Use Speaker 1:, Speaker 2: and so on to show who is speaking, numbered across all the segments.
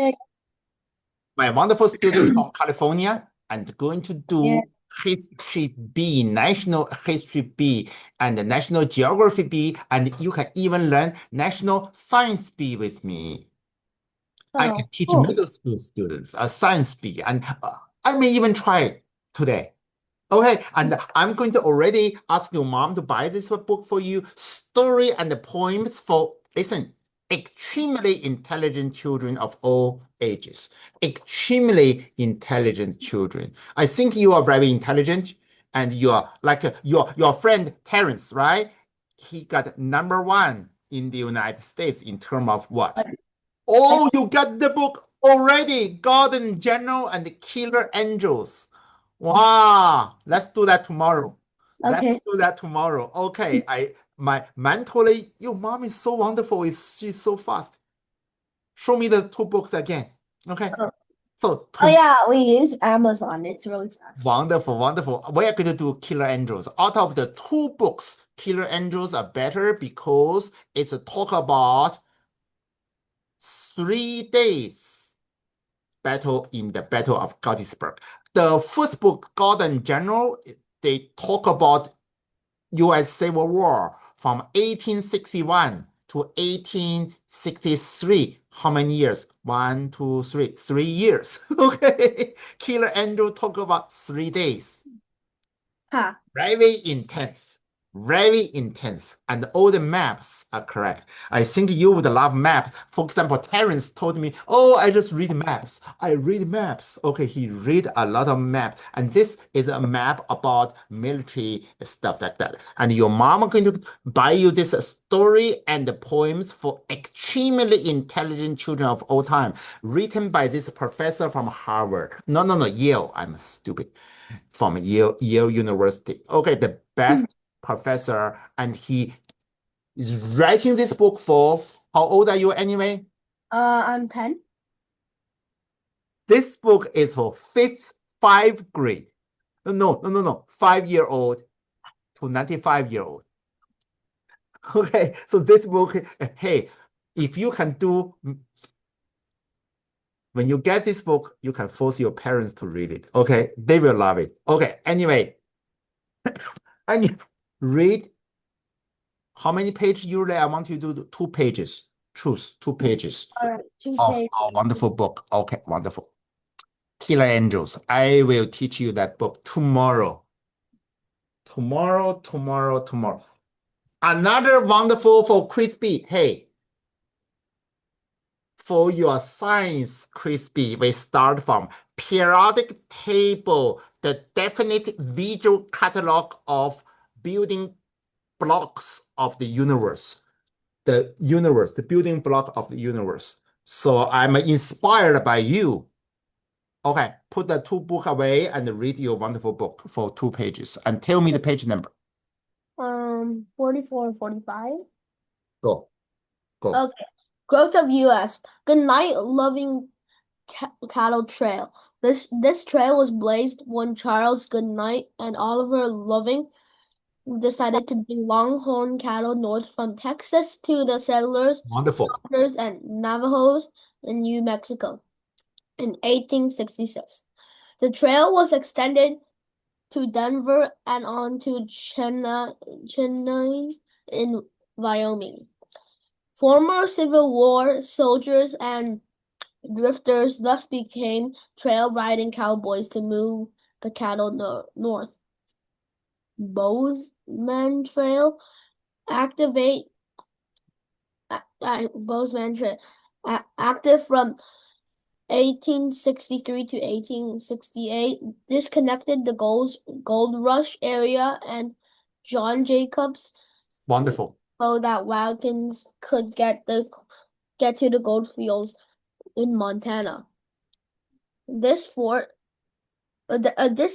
Speaker 1: Yeah.
Speaker 2: My wonderful student from California and going to do History B, National History B, and National Geography B, and you can even learn National Science B with me. I can teach
Speaker 1: cool.
Speaker 2: middle school students Science B, and I may even try it today. Okay, and I'm going to already ask your mom to buy this book for you. Story and poems for, listen, extremely intelligent children of all ages. Extremely intelligent children. I think you are very intelligent, and you are like your friend Terrence, right? He got #1 in the United States in terms of what? Oh, you got the book already. Garden General and the Killer Angels. Wow, let's do that tomorrow. Let's
Speaker 1: Okay.
Speaker 2: do that tomorrow. Okay, my mentally, your mom is so wonderful. She's so fast. Show me the 2 books again. Okay. So
Speaker 1: Oh yeah, we use Amazon. It's really fast.
Speaker 2: wonderful, wonderful. We are going to do Killer Angels. Out of the 2 books, Killer Angels are better because it's a talk about 3 days battle in the Battle of Gettysburg. The first book, Garden General, they talk about U.S. Civil War from 1861 to 1863. How many years? 1, 2, 3. 3 years. Okay. Killer Andrew talk about 3 days.
Speaker 1: Huh.
Speaker 2: Very intense. Very intense. And all the maps are correct. I think you would love maps. For example, Terrence told me, oh, I just read maps. I read maps. Okay, he read a lot of maps. And this is a map about military stuff like that. And your mom is going to buy you this story and the poems for extremely intelligent children of all time, written by this professor from Harvard. No, Yale. I'm stupid. From Yale University. Okay, the best professor, and he is writing this book for, how old are you anyway?
Speaker 1: I'm 10.
Speaker 2: This book is for 5th grade. No, 5-year-old to 95-year-old. Okay, so this book, hey, if you can do, when you get this book, you can force your parents to read it. Okay, they will love it. Okay, anyway, and you read how many pages usually I want you to do 2 pages. Choose 2 pages
Speaker 1: All right, 2
Speaker 2: of
Speaker 1: pages.
Speaker 2: our wonderful book. Okay, wonderful. Killer Angels. I will teach you that book tomorrow. Tomorrow. Another wonderful for quiz B. Hey, for your science quiz B, we start from periodic table, the definite visual catalog of building blocks of the universe. The building block of the universe. So I'm inspired by you. Okay, put the 2 book away and read your wonderful book for 2 pages and tell me the page number.
Speaker 1: 44 and 45.
Speaker 2: Go.
Speaker 1: Okay. Growth of U.S. Goodnight Loving Cattle Trail. This trail was blazed when Charles Goodnight and Oliver Loving decided to bring longhorn cattle north from Texas to the settlers,
Speaker 2: Wonderful.
Speaker 1: and Navajos in New Mexico in 1866. The trail was extended to Denver and on to Chennai in Wyoming. Former Civil War soldiers and drifters thus became trail riding cowboys to move the cattle north. Bozeman Trail active from 1863 to 1868. This connected the Gold Rush area and John Jacobs.
Speaker 2: Wonderful.
Speaker 1: So that wagons could get to the gold fields in Montana. This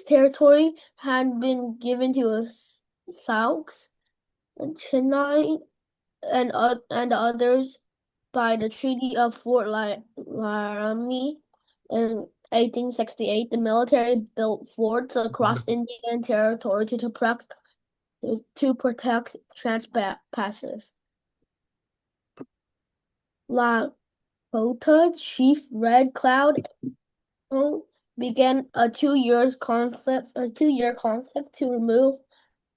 Speaker 1: territory had been given to Saukes and Chennai and others by the Treaty of Fort Laramie in 1868. The military built forts across Indian Territory to protect transpasses. Kota, Chief Red Cloud began a 2 year conflict to remove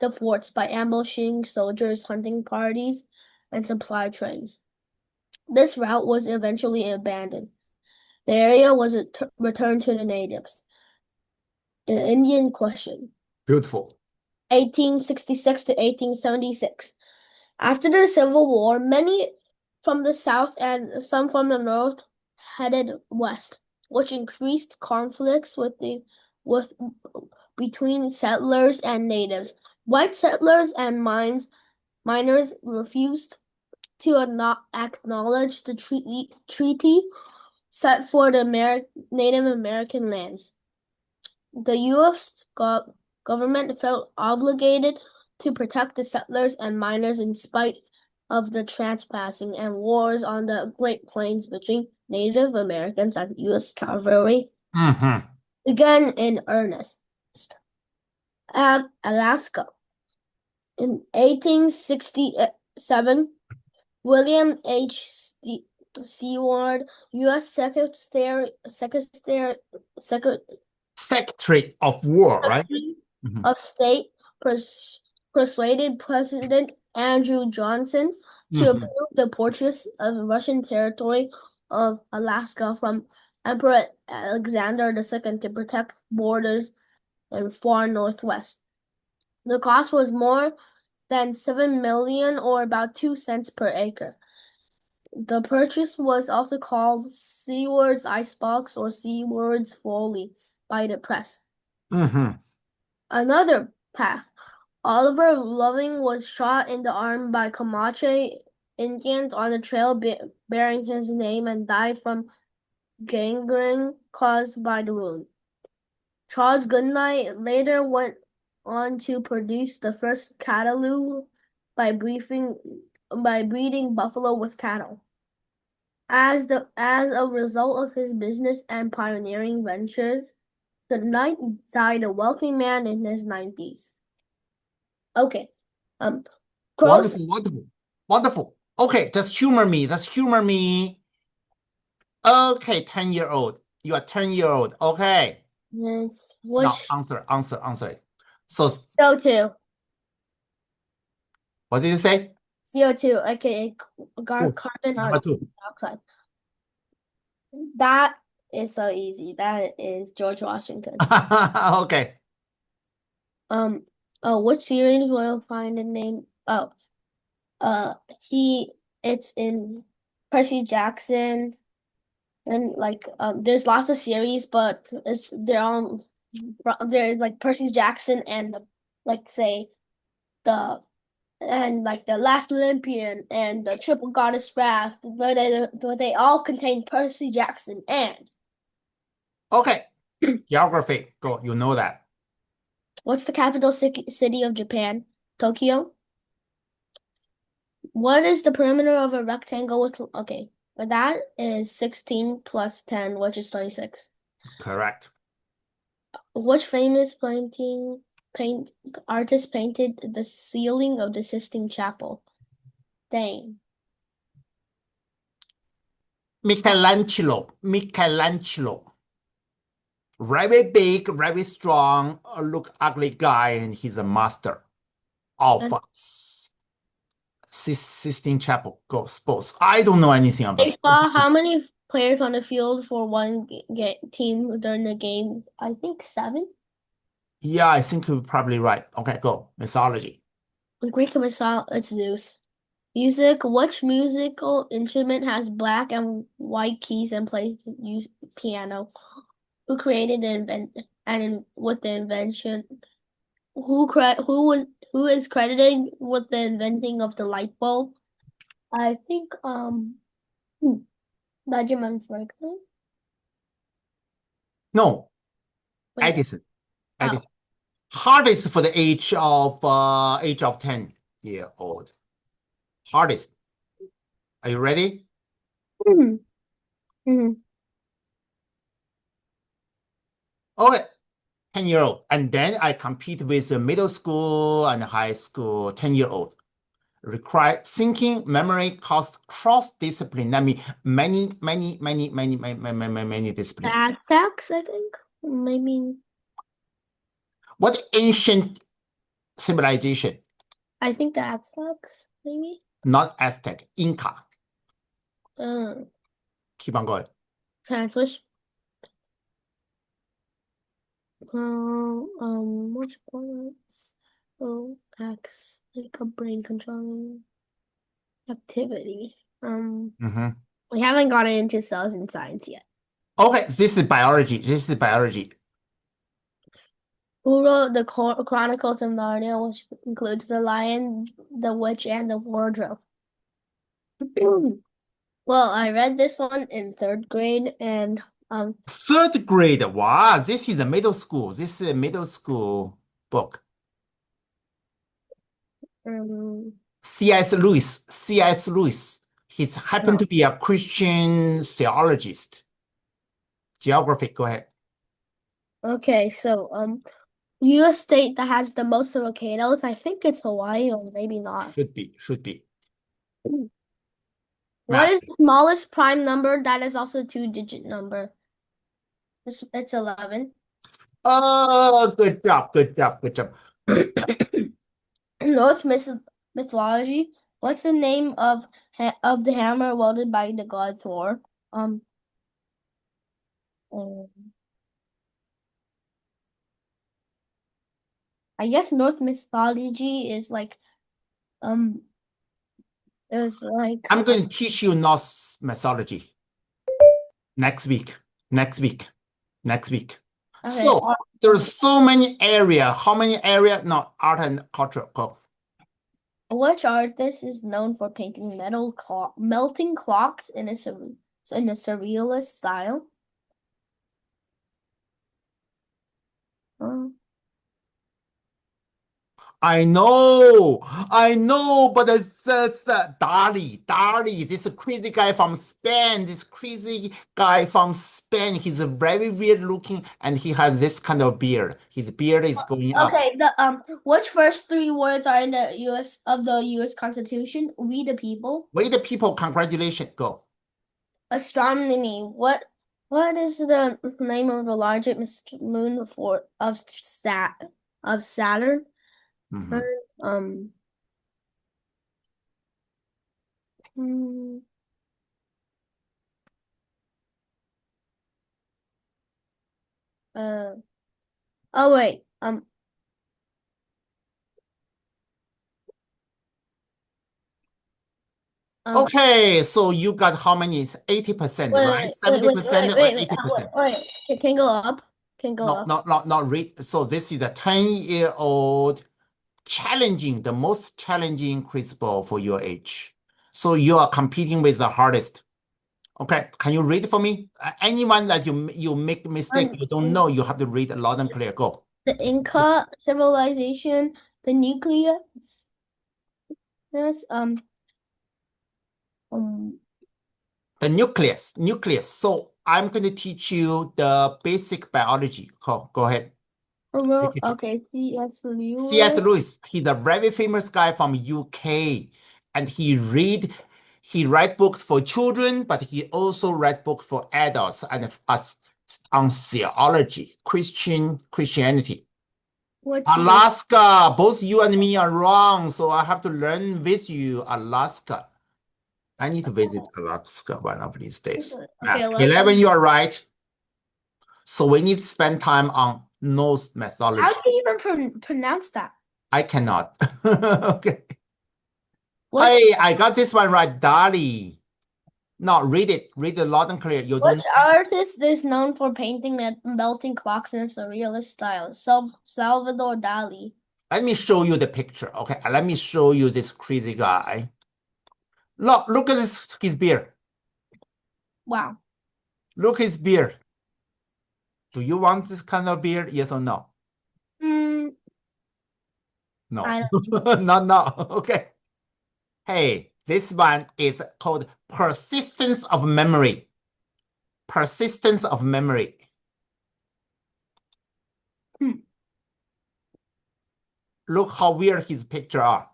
Speaker 1: the forts by ambushing soldiers, hunting parties, and supply trains. This route was eventually abandoned. The area was returned to the natives. The Indian question.
Speaker 2: Beautiful.
Speaker 1: 1866 to 1876. After the Civil War, many from the south and some from the north headed west, which increased conflicts between settlers and natives. White settlers and miners refused to acknowledge the treaty set for the Native American lands. The U.S. government felt obligated to protect the settlers and miners in spite of the trespassing and wars on the Great Plains between Native Americans and U.S. cavalry began in earnest. At Alaska. In 1867, William H. Seward, U.S. Secretary
Speaker 2: of War, right?
Speaker 1: of State, persuaded President Andrew Johnson to approve the purchase of Russian territory of Alaska from Emperor Alexander II to protect borders in far northwest. The cost was more than $7 million, or about 2 cents per acre. The purchase was also called Seward's Icebox or Seward's Folly by the press. Another path. Oliver Loving was shot in the arm by Comanche Indians on the trail bearing his name and died from gangrene caused by the wound. Charles Goodnight later went on to produce the first cattle by breeding buffalo with cattle. As a result of his business and pioneering ventures, Goodnight died a wealthy man in his 90s. Okay.
Speaker 2: Wonderful. Okay, just humor me. Okay, 10-year-old. You are 10-year-old. Okay.
Speaker 1: Yes.
Speaker 2: Now answer it. So
Speaker 1: CO2.
Speaker 2: What did you say?
Speaker 1: CO2, aka carbon dioxide. That is so easy. That is George Washington.
Speaker 2: Okay.
Speaker 1: Which series will you find the name? It's in Percy Jackson, and there's lots of series, but there's like Percy Jackson and say the Last Olympian and the Triple Goddess Wrath, but they all contain Percy Jackson and.
Speaker 2: Okay. Geography. Go. You know that.
Speaker 1: What's the capital city of Japan? Tokyo. What is the perimeter of a rectangle with? Okay, but that is 16 plus 10, which is 26.
Speaker 2: Correct.
Speaker 1: Which famous artist painted the ceiling of the Sistine Chapel? Dang.
Speaker 2: Michelangelo. Very big, very strong, look ugly guy, and he's a master of Sistine Chapel sports. I don't know anything about
Speaker 1: it. How many players on the field for one team during the game? I think 7.
Speaker 2: Yeah, I think you're probably right. Okay, go. Mythology.
Speaker 1: Greek mythology, it's Zeus. Music. Which musical instrument has black and white keys and plays piano? Who created the with the invention? Who is credited with the inventing of the light bulb? I think Benjamin Franklin.
Speaker 2: No. Wait. Edison. Hardest for the age of 10-year-old. Hardest. Are you ready? Okay. 10-year-old. And then I compete with the middle school and high school 10-year-old. require thinking, memory, cost, cross-discipline. That means many
Speaker 1: The
Speaker 2: disciplines.
Speaker 1: Aztecs, I think. Maybe.
Speaker 2: What ancient civilization?
Speaker 1: I think the Aztecs, maybe.
Speaker 2: Not Aztec, Inca. Keep on going.
Speaker 1: Can I switch? Which ones? Oh, X, like a brain controlling activity. We haven't gotten into cells in science yet.
Speaker 2: Okay, this is biology. This is biology.
Speaker 1: Who wrote the Chronicles of Narnia, which includes the Lion, the Witch, and the Wardrobe? Well, I read this one in 3rd grade, and
Speaker 2: 3rd grade. Wow, this is the middle school. This is a middle school book. C.S. Lewis. C.S. Lewis. He's happened to be a Christian theologist. Geography, go ahead.
Speaker 1: Okay, so U.S. state that has the most volcanoes, I think it's Hawaii, or maybe not.
Speaker 2: Should be.
Speaker 1: What is the smallest prime number that is also a 2-digit number? It's 11.
Speaker 2: Oh, good job.
Speaker 1: Norse mythology. What's the name of the hammer wielded by the god Thor? I guess Norse mythology is like it was like
Speaker 2: I'm going to teach you Norse mythology next week.
Speaker 1: Okay.
Speaker 2: So there's so many area. How many area? No, art and culture. Go.
Speaker 1: Which artist is known for painting melting clocks in a surrealist style?
Speaker 2: I know, but it's Dali, this crazy guy from Spain, he's very weird looking, and he has this kind of beard. His beard is going up.
Speaker 1: Okay, which first 3 words are in the U.S. Constitution? We the people.
Speaker 2: We the people, congratulations, go.
Speaker 1: Astronomy. What is the name of the largest moon of Saturn? Oh wait.
Speaker 2: Okay, so you got how many? 80%, right? 70% or 80%?
Speaker 1: Wait, can go up.
Speaker 2: Not read. So this is a 10-year-old the most challenging quiz ball for your age. So you are competing with the hardest. Okay, can you read for me? Anyone that you make mistake, you don't know, you have to read loud and clear. Go.
Speaker 1: The Inca civilization, the nucleus. Yes,
Speaker 2: the nucleus. So I'm going to teach you the basic biology. Go ahead.
Speaker 1: Okay, C.S. Lewis.
Speaker 2: C.S. Lewis, he's a very famous guy from UK, and he write books for children, but he also write books for adults and on theology, Christianity. Alaska, both you and me are wrong, so I have to learn with you. Alaska. I need to visit Alaska one of these days. Okay, 11, you are right. So we need to spend time on Norse mythology.
Speaker 1: How do you even pronounce that?
Speaker 2: I cannot. Okay. Hey, I got this one right, Dali. No, read it loud and clear.
Speaker 1: Which artist is known for painting melting clocks in a surrealist style? Salvador Dali.
Speaker 2: Let me show you the picture. Okay, let me show you this crazy guy. Look at his beard.
Speaker 1: Wow.
Speaker 2: Look at his beard. Do you want this kind of beard? Yes or no? No. No. Okay. Hey, this one is called persistence of memory. Persistence of memory. Look how weird his picture are.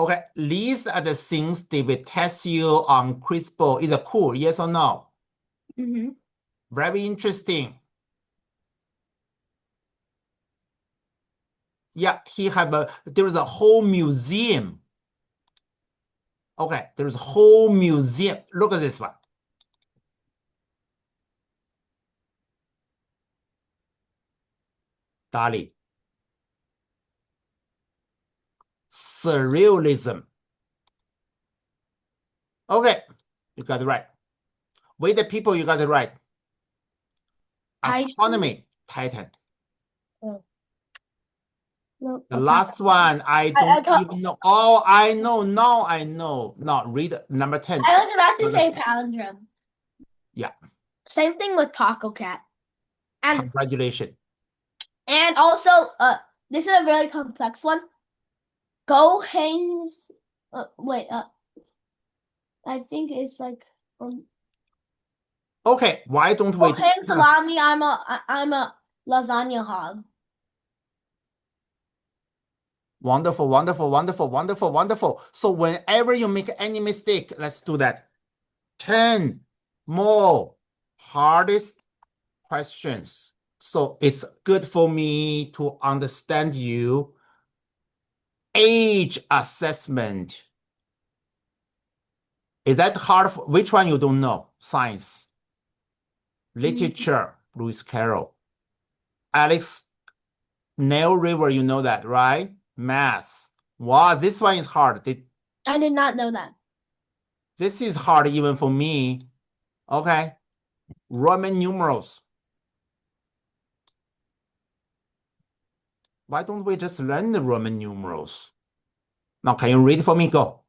Speaker 2: Okay, these are the things they will test you on quiz bowl. Is it cool? Yes or no?
Speaker 1: Mm-hmm.
Speaker 2: Very interesting. Yeah, there's a whole museum. Okay, there's a whole museum. Look at this one. Dali. Surrealism. Okay, you got it right. With the people, you got it right. Astronomy, Titan.
Speaker 1: Oh. No,
Speaker 2: The last one, I don't even know. Oh, I know. Now I know. No, read number 10.
Speaker 1: I was about to say palindrome.
Speaker 2: Yeah.
Speaker 1: Same thing with Taco Cat. And
Speaker 2: Congratulations.
Speaker 1: And also, this is a really complex one. Go hangs. Wait. I think it's like.
Speaker 2: Okay, why don't we?
Speaker 1: Go hang salami. I'm a lasagna hog.
Speaker 2: Wonderful, wonderful, wonderful, wonderful, wonderful. So whenever you make any mistake, let's do that. 10 more hardest questions. So it's good for me to understand you. Age assessment. Is that hard? Which one you don't know? Science. Literature, Lewis Carroll. Alex Nail River, you know that, right? Math. Wow, this one is hard.
Speaker 1: I did not know that.
Speaker 2: This is hard even for me. Okay. Roman numerals. Why don't we just learn the Roman numerals? Now, can you read for me? Go.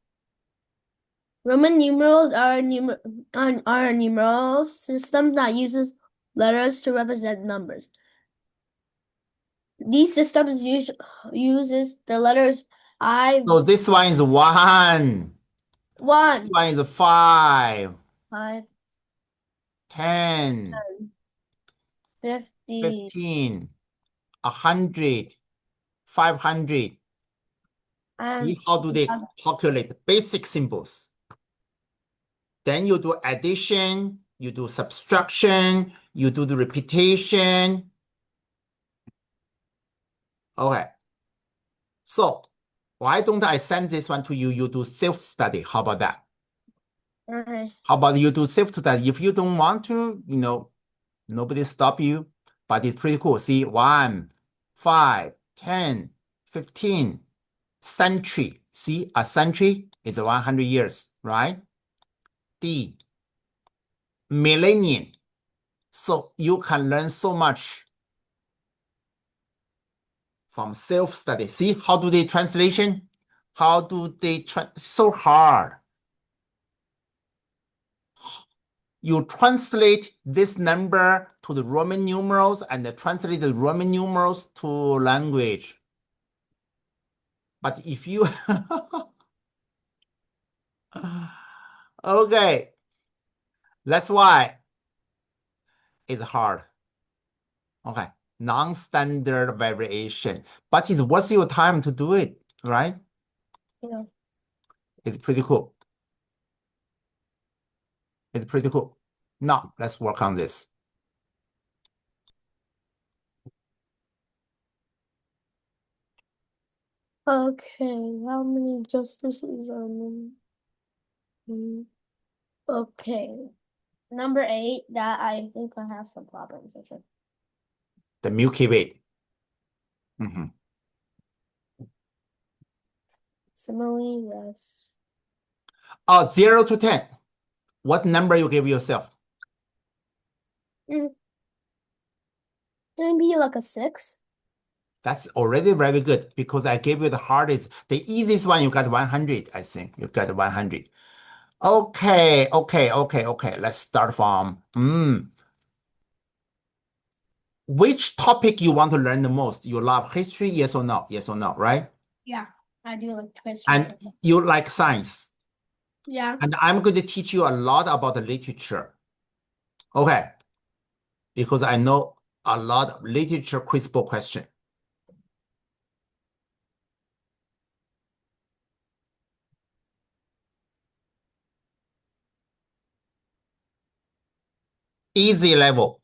Speaker 1: Roman numerals are a numeral system that uses letters to represent numbers. These systems uses the letters I.
Speaker 2: So this one is 1.
Speaker 1: 1.
Speaker 2: This one is 5.
Speaker 1: 5.
Speaker 2: 10.
Speaker 1: 50.
Speaker 2: 15. 100. 500. See how do they calculate basic symbols? Then you do addition, you do subtraction, you do the repetition. Okay. So why don't I send this one to you? You do self-study. How about that?
Speaker 1: Okay.
Speaker 2: How about you do self-study? If you don't want to, nobody stop you, but it's pretty cool. See, 1, 5, 10, 15, century. See, a century is 100 years, right? D, millennium. So you can learn so much from self-study. See, how do they translation? How do they so hard. You translate this number to the Roman numerals and translate the Roman numerals to language. But if you okay, that's why it's hard. Okay, non-standard variation, but it's worth your time to do it, right?
Speaker 1: Yeah.
Speaker 2: It's pretty cool. It's pretty cool. Now let's work on this.
Speaker 1: Okay, how many justices are in? Okay, number 8. That I think I have some problems with it.
Speaker 2: The Milky Way.
Speaker 1: Simile, yes.
Speaker 2: 0 to 10. What number you give yourself?
Speaker 1: Maybe like a 6.
Speaker 2: That's already very good because I gave you the hardest. The easiest one, you got 100, I think. You got 100. Okay. Let's start from which topic you want to learn the most? You love history, yes or no? Yes or no, right?
Speaker 1: Yeah, I do like history.
Speaker 2: And you like science.
Speaker 1: Yeah.
Speaker 2: And I'm going to teach you a lot about the literature. Okay. Because I know a lot of literature quiz book question. Easy level.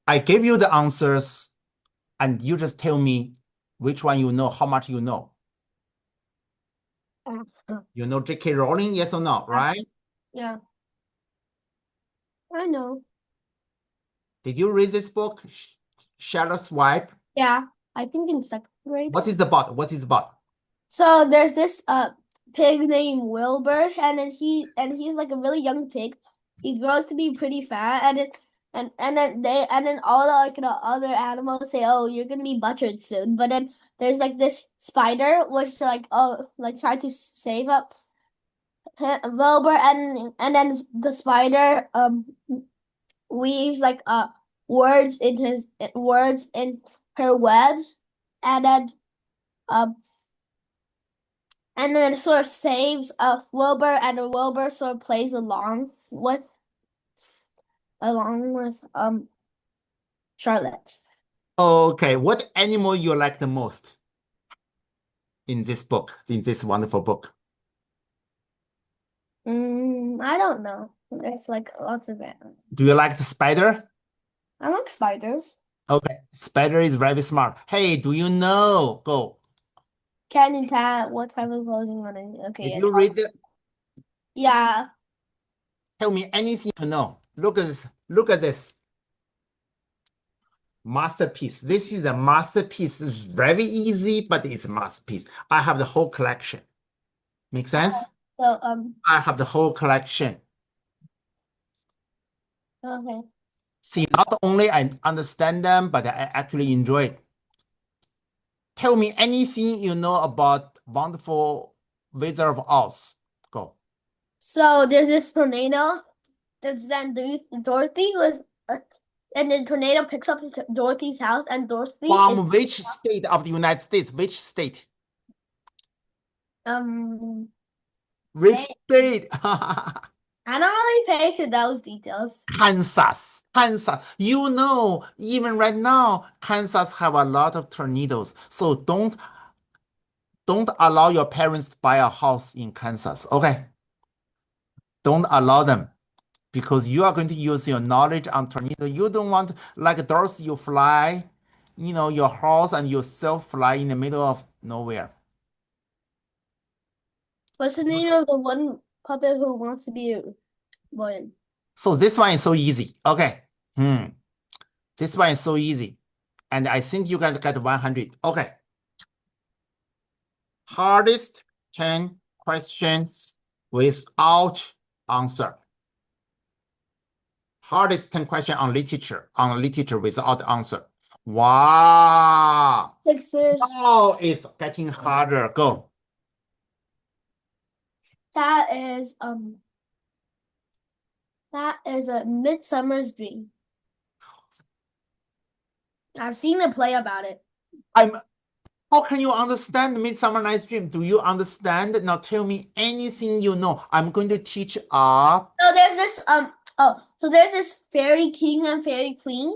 Speaker 2: I give you the answers, and you just tell me which one you know, how much you know. You know J.K. Rowling, yes or no, right?
Speaker 1: Yeah. I know.
Speaker 2: Did you read this book, Shadow's Wife?
Speaker 1: Yeah. I think in second grade.
Speaker 2: What is about? What is about?
Speaker 1: So there's this pig named Wilbur, and then he's like a really young pig. He grows to be pretty fat, and then all the other animals say, "Oh, you're gonna be butchered soon." But then there's like this spider which try to save up Wilbur, and then the spider weaves like words in her webs, and then it sort of saves Wilbur, and Wilbur sort of plays along with Charlotte.
Speaker 2: Okay, what animal you like the most in this book, in this wonderful book?
Speaker 1: I don't know. There's like lots of animals.
Speaker 2: Do you like the spider?
Speaker 1: I like spiders.
Speaker 2: Okay, spider is very smart. Hey, do you know? Go.
Speaker 1: Cat and cat, what type of clothing on it? Okay,
Speaker 2: Did
Speaker 1: yeah.
Speaker 2: you read it?
Speaker 1: Yeah.
Speaker 2: Tell me anything you know. Look at this. Look at this. Masterpiece. This is a masterpiece. It's very easy, but it's a masterpiece. I have the whole collection. Make sense?
Speaker 1: So
Speaker 2: I have the whole collection.
Speaker 1: okay.
Speaker 2: See, not only I understand them, but I actually enjoy it. Tell me anything you know about wonderful Wizard of Oz. Go.
Speaker 1: So there's this tornado that's then Dorothy was and the tornado picks up Dorothy's house, and Dorothy
Speaker 2: From which state of the United States? Which state? Which state?
Speaker 1: I don't really pay to those details.
Speaker 2: Kansas. Kansas. You know, even right now, Kansas have a lot of tornadoes. So don't allow your parents to buy a house in Kansas. Okay. Don't allow them, because you are going to use your knowledge on tornado. You don't want, like Dorothy, you fly, your horse and yourself fly in the middle of nowhere.
Speaker 1: What's the name of the one puppet who wants to be a boy?
Speaker 2: So this one is so easy. Okay. This one is so easy. And I think you guys get 100. Okay. Hardest 10 questions without answer. Hardest 10 questions on literature without answer. Wow.
Speaker 1: Sixers.
Speaker 2: Now it's getting harder. Go.
Speaker 1: That is a Midsummer's Dream. I've seen a play about it.
Speaker 2: How can you understand Midsummer Night's Dream? Do you understand? Now tell me anything you know. I'm going to teach
Speaker 1: So there's this so there's this fairy king and fairy queen.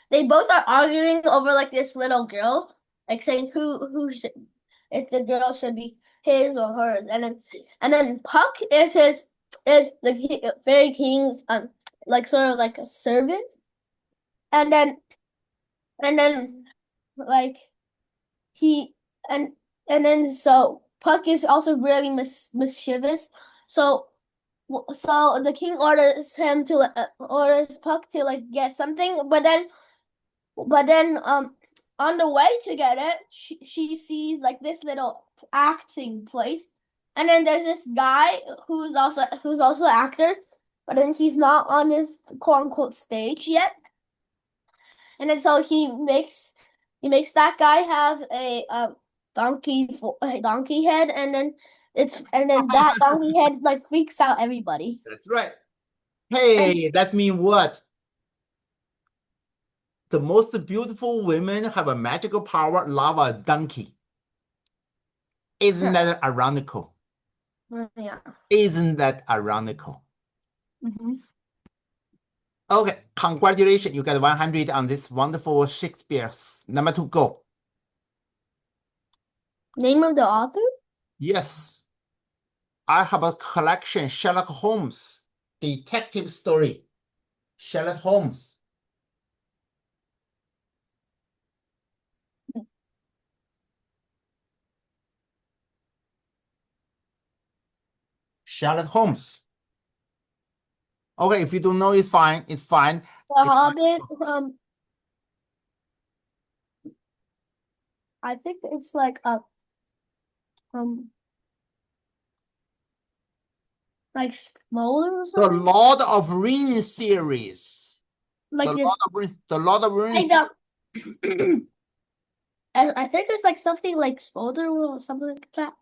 Speaker 1: They both are arguing over like this little girl, like saying who should, if the girl should be his or hers, and then Puck is the fairy king's like sort of like a servant, and then like he and then so Puck is also really mischievous, so the king orders Puck to like get something, but then on the way to get it, she sees like this little acting place, and then there's this guy who's also an actor, but then he's not on his quote unquote stage yet, and then so he makes that guy have a donkey head, and then that donkey head like freaks out everybody.
Speaker 2: That's right. Hey, that means what? The most beautiful women have a magical power, love a donkey. Isn't that ironical?
Speaker 1: Yeah.
Speaker 2: Isn't that ironical? Okay, congratulations. You got 100 on this wonderful Shakespeare. Number 2, go.
Speaker 1: Name of the author?
Speaker 2: Yes. I have a collection, Sherlock Holmes, detective story. Sherlock Holmes. Sherlock Holmes. Okay, if you don't know, it's fine. It's fine.
Speaker 1: The Hobbit, I think it's like a like Smolder or
Speaker 2: The
Speaker 1: something.
Speaker 2: Lord of Rings series.
Speaker 1: Like
Speaker 2: The
Speaker 1: this.
Speaker 2: Lord of Rings. The Lord of Rings.
Speaker 1: I think it's like something like Smolder or something like that.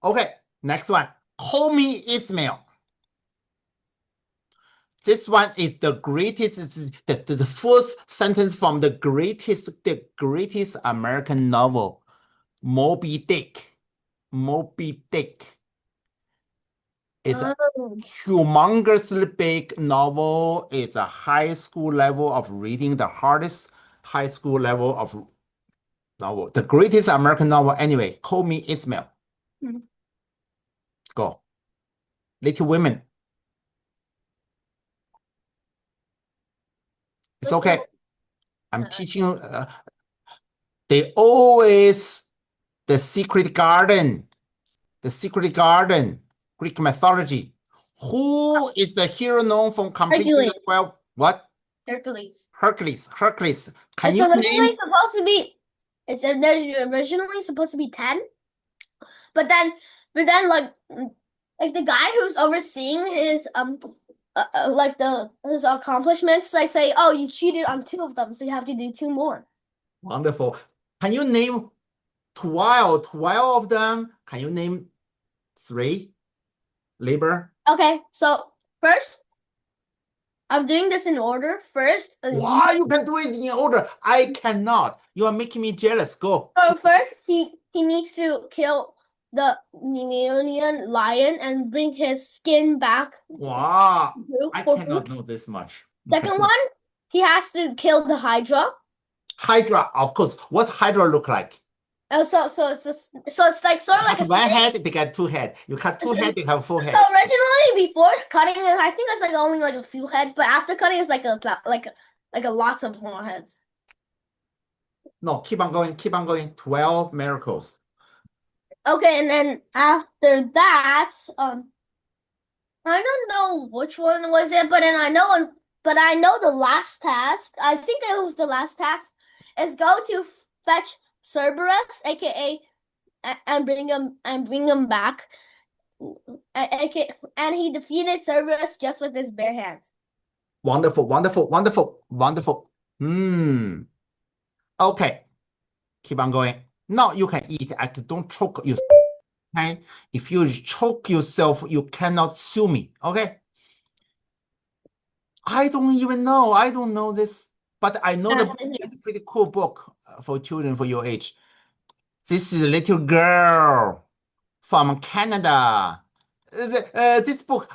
Speaker 2: Okay, next one. Call me Ismail. This one is the greatest, the first sentence from the greatest American novel, Moby Dick. Moby Dick. It's a humongously big novel. It's a high school level of reading, the hardest high school level of novel. The greatest American novel. Anyway, Call Me Ismail. Go. Little Women. It's okay. I'm teaching you. They always, the Secret Garden. The Secret Garden. Greek mythology. Who is the hero known from completing the 12? What?
Speaker 1: Hercules.
Speaker 2: Hercules. Hercules. Can
Speaker 1: It's
Speaker 2: you
Speaker 1: originally
Speaker 2: name?
Speaker 1: supposed to be. It's originally supposed to be 10, but then like the guy who's overseeing his like his accomplishments, like say, oh, you cheated on 2 of them, so you have to do 2 more.
Speaker 2: Wonderful. Can you name 12 of them? Can you name 3? Labor.
Speaker 1: Okay, so first, I'm doing this in order. First,
Speaker 2: Why you can do it in order? I cannot. You are making me jealous. Go.
Speaker 1: so first, he needs to kill the Nemean lion and bring his skin back.
Speaker 2: Wow. I
Speaker 1: for
Speaker 2: cannot
Speaker 1: food.
Speaker 2: know this much.
Speaker 1: Second one, he has to kill the Hydra.
Speaker 2: Hydra, of course. What Hydra look like?
Speaker 1: So it's like sort of like a
Speaker 2: One
Speaker 1: snake.
Speaker 2: head, they got 2 heads. You cut 2 heads, they have 4 heads.
Speaker 1: So originally, before cutting it, I think it's like only like a few heads, but after cutting, it's like a lots of more heads.
Speaker 2: No, keep on going, keep on going. 12 miracles.
Speaker 1: Okay, and then after that, I don't know which one was it, but I know the last task. I think it was the last task is go to fetch Cerberus, aka, and bring him back. And he defeated Cerberus just with his bare hands.
Speaker 2: Wonderful, wonderful, wonderful, wonderful. Okay, keep on going. Now you can eat. Don't choke yourself. Okay? If you choke yourself, you cannot sue me. Okay? I don't even know. I don't know this, but I know the book. It's a pretty cool book for children for your age. This is a little girl from Canada. This book,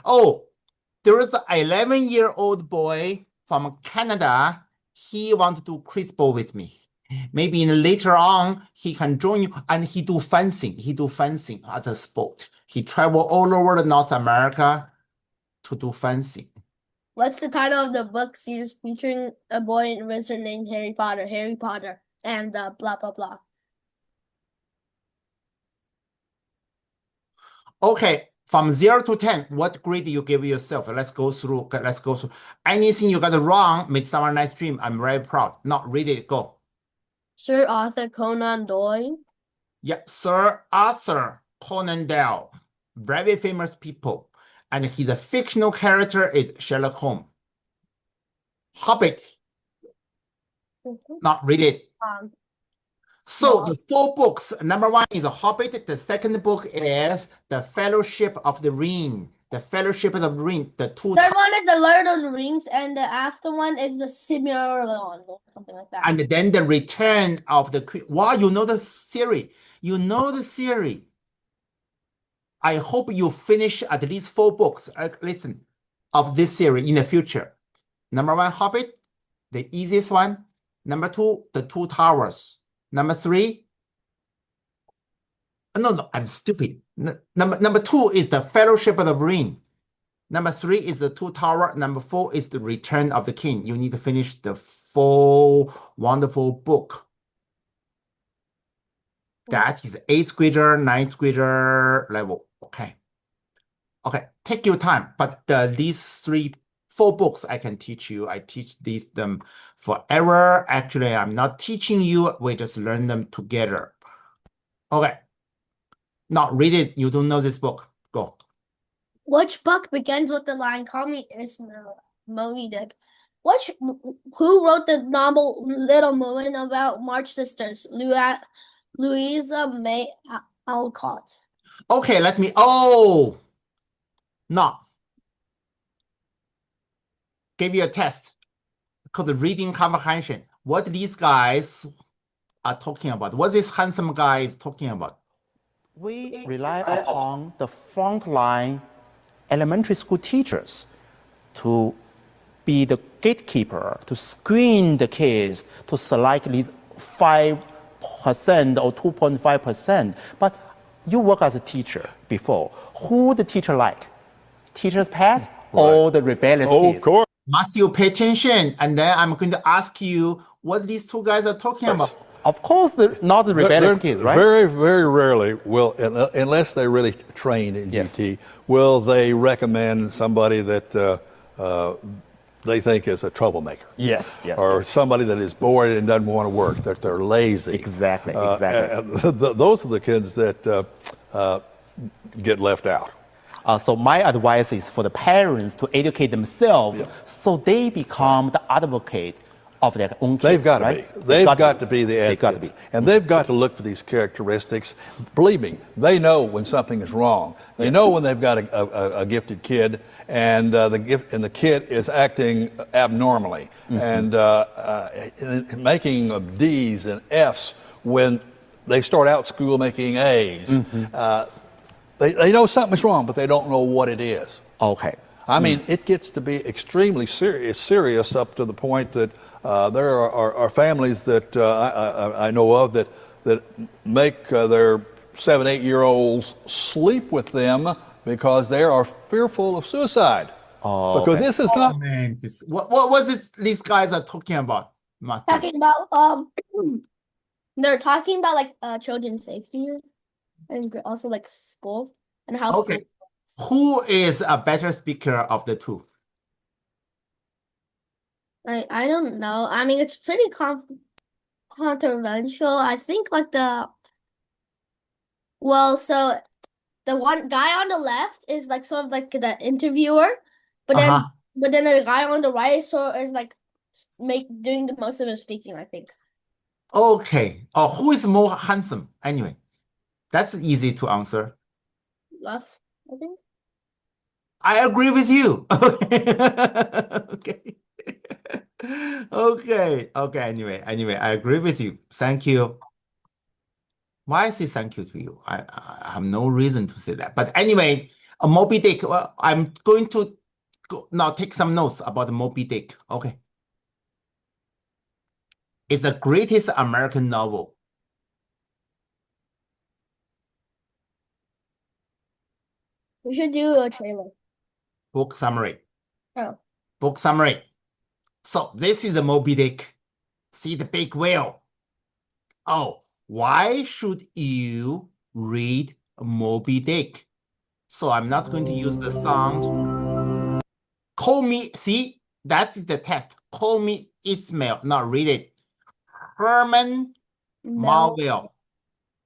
Speaker 2: there is an 11-year-old boy from Canada. He wants to do quiz bowl with me. Maybe later on, he can join you, and he do fencing. He do fencing as a sport. He travel all over North America to do fencing.
Speaker 1: What's the title of the book series featuring a boy and wizard named Harry Potter, and blah, blah, blah?
Speaker 2: Okay, from 0 to 10, what grade do you give yourself? Let's go through. Anything you got wrong, Midsummer Night's Dream, I'm very proud. Not read it, go.
Speaker 1: Sir Arthur Conan Doyle.
Speaker 2: Yeah, Sir Arthur Conan Doyle. Very famous people. And his fictional character is Sherlock Holmes. Hobbit. Not read it. So the 4 books, number 1 is The Hobbit. The second book is The Fellowship of the Ring. The Fellowship of the Ring. The 2.
Speaker 1: Third one is The Lord of the Rings, and the after one is the Silmarillion, or something like that.
Speaker 2: And then The Return of the Queen. Wow, you know the series. You know the series. I hope you finish at least 4 books, listen, of this series in the future. Number 1, Hobbit, the easiest one. Number 2, The Two Towers. Number 3, No, I'm stupid. Number 2 is the Fellowship of the Ring. Number 3 is the Two Tower. Number 4 is the Return of the King. You need to finish the 4 wonderful book. That is 8th grader, 9th grader level. Okay. Okay, take your time. But these 4 books I can teach you. I teach them forever. Actually, I'm not teaching you. We just learn them together. Okay. Now read it. You don't know this book. Go.
Speaker 1: Which book begins with the line, "Call me Ismail, Moby Dick"? Who wrote the novel Little Women about March sisters? Louisa May Alcott.
Speaker 2: Okay, let me. Oh, no. Give you a test called reading comprehension. What these guys are talking about? What this handsome guy is talking about?
Speaker 3: We rely upon the frontline elementary school teachers to be the gatekeeper, to screen the kids, to select these 5% or 2.5%. But you work as a teacher before. Who the teacher like? Teacher's pet or the rebellious kids?
Speaker 4: Of course.
Speaker 2: Must you pay attention? And then I'm going to ask you what these 2 guys are talking about.
Speaker 3: Of course, not the rebellious kids, right?
Speaker 4: Very, very rarely will, unless they're really trained in GT, will they recommend somebody that they think is a troublemaker.
Speaker 3: Yes.
Speaker 4: Or somebody that is bored and doesn't want to work, that they're lazy.
Speaker 3: Exactly.
Speaker 4: Those are the kids that get left out.
Speaker 3: So my advice is for the parents to educate themselves so they become the advocate of their own kids.
Speaker 4: They've got to
Speaker 3: right?
Speaker 4: be. They've got to be the advocates. And they've got to look for these characteristics. Believe me, they know when something is wrong. They know when they've got a gifted kid and the kid is acting abnormally and making D's and F's when they start out school making A's. They know something's wrong, but they don't know what it is.
Speaker 3: Okay.
Speaker 4: I mean, it gets to be extremely serious up to the point that there are families that I know of that make their 7, 8-year-olds sleep with them because they are fearful of suicide. Because this is not.
Speaker 2: Man, what was it these guys are talking about, Matthew?
Speaker 1: Talking about they're talking about like children's safety and also like school and how.
Speaker 2: Okay. Who is a better speaker of the 2?
Speaker 1: I don't know. I mean, it's pretty controversial. I think like so the one guy on the left is like sort of like the interviewer, but then the guy on the right sort of is like doing the most of the speaking, I think.
Speaker 2: Okay. Who is more handsome? Anyway, that's easy to answer.
Speaker 1: Left, I think.
Speaker 2: I agree with you. Okay. Anyway, I agree with you. Thank you. Why I say thank you to you? I have no reason to say that. But anyway, Moby Dick. Well, I'm going to now take some notes about Moby Dick. Okay. It's the greatest American novel.
Speaker 1: We should do a trailer.
Speaker 2: Book summary.
Speaker 1: Oh.
Speaker 2: Book summary. So this is the Moby Dick. See the big whale. Oh, why should you read Moby Dick? So I'm not going to use the sound. Call me, see, that's the test. Call me Ismail. Now read it. Herman Melville.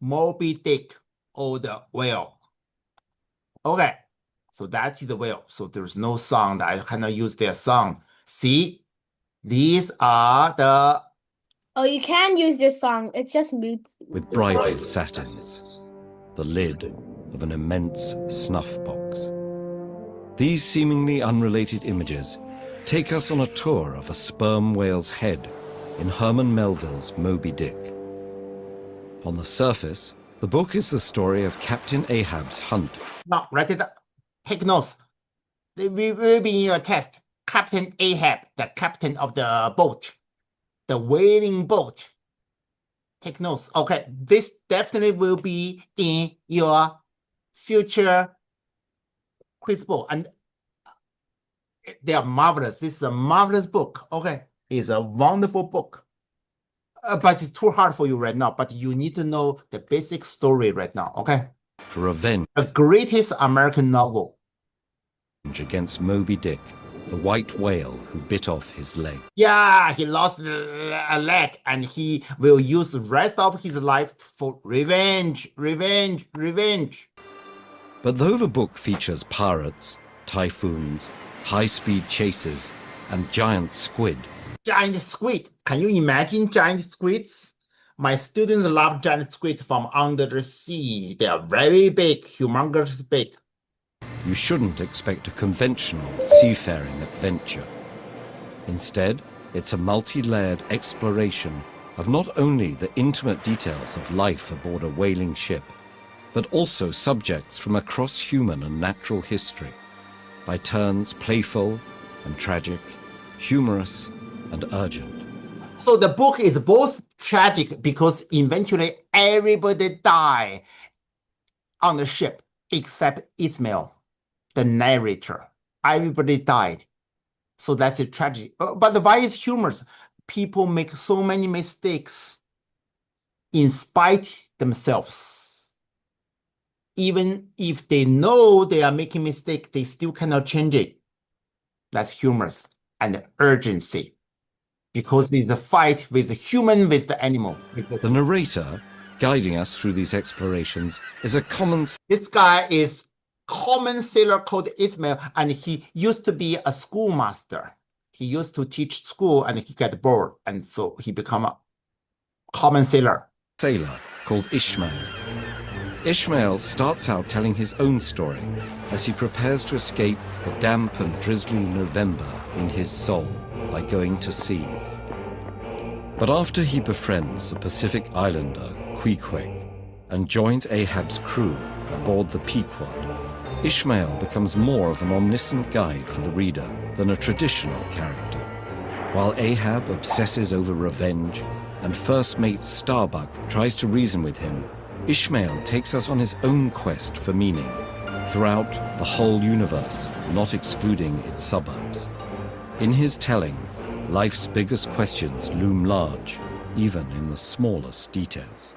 Speaker 2: Moby Dick or the whale. Okay. So that's the whale. So there's no sound. I cannot use their sound. See, these are the.
Speaker 1: Oh, you can use their song. It's just mute.
Speaker 5: With bridal satins, the lid of an immense snuff box. These seemingly unrelated images take us on a tour of a sperm whale's head in Herman Melville's Moby Dick. On the surface, the book is the story of Captain Ahab's hunt.
Speaker 2: Now, write it up. Take notes. We will be in your test. Captain Ahab, the captain of the boat, the whaling boat. Take notes. Okay, this definitely will be in your future quiz book, and they are marvelous. This is a marvelous book. Okay, it's a wonderful book. But it's too hard for you right now. But you need to know the basic story right now. Okay.
Speaker 5: For revenge
Speaker 2: The greatest American novel.
Speaker 5: against Moby Dick, the white whale who bit off his leg.
Speaker 2: Yeah, he lost a leg, and he will use the rest of his life for revenge, revenge, revenge.
Speaker 5: But though the book features pirates, typhoons, high-speed chases, and giant squid,
Speaker 2: Giant squid. Can you imagine giant squids? My students love giant squids from under the sea. They are very big, humongous big.
Speaker 5: you shouldn't expect a conventional seafaring adventure. Instead, it's a multi-layered exploration of not only the intimate details of life aboard a whaling ship, but also subjects from across human and natural history, by turns playful and tragic, humorous and urgent.
Speaker 2: So the book is both tragic because eventually everybody die on the ship except Ismail, the narrator. Everybody died. So that's a tragedy. But why is humorous? People make so many mistakes in spite themselves. Even if they know they are making mistake, they still cannot change it. That's humorous and urgency. Because it's a fight with the human, with the animal.
Speaker 5: The narrator, guiding us through these explorations, is a common
Speaker 2: This guy is common sailor called Ismail, and he used to be a schoolmaster. He used to teach school, and he got bored, and so he became a common sailor.
Speaker 5: sailor called Ishmael. Ishmael starts out telling his own story as he prepares to escape the damp and drizzly November in his soul by going to sea. But after he befriends the Pacific islander Queequeg and joins Ahab's crew aboard the Pequod, Ishmael becomes more of an omniscient guide for the reader than a traditional character. While Ahab obsesses over revenge and first mate Starbuck tries to reason with him, Ishmael takes us on his own quest for meaning throughout the whole universe, not excluding its suburbs. In his telling, life's biggest questions loom large, even in the smallest details.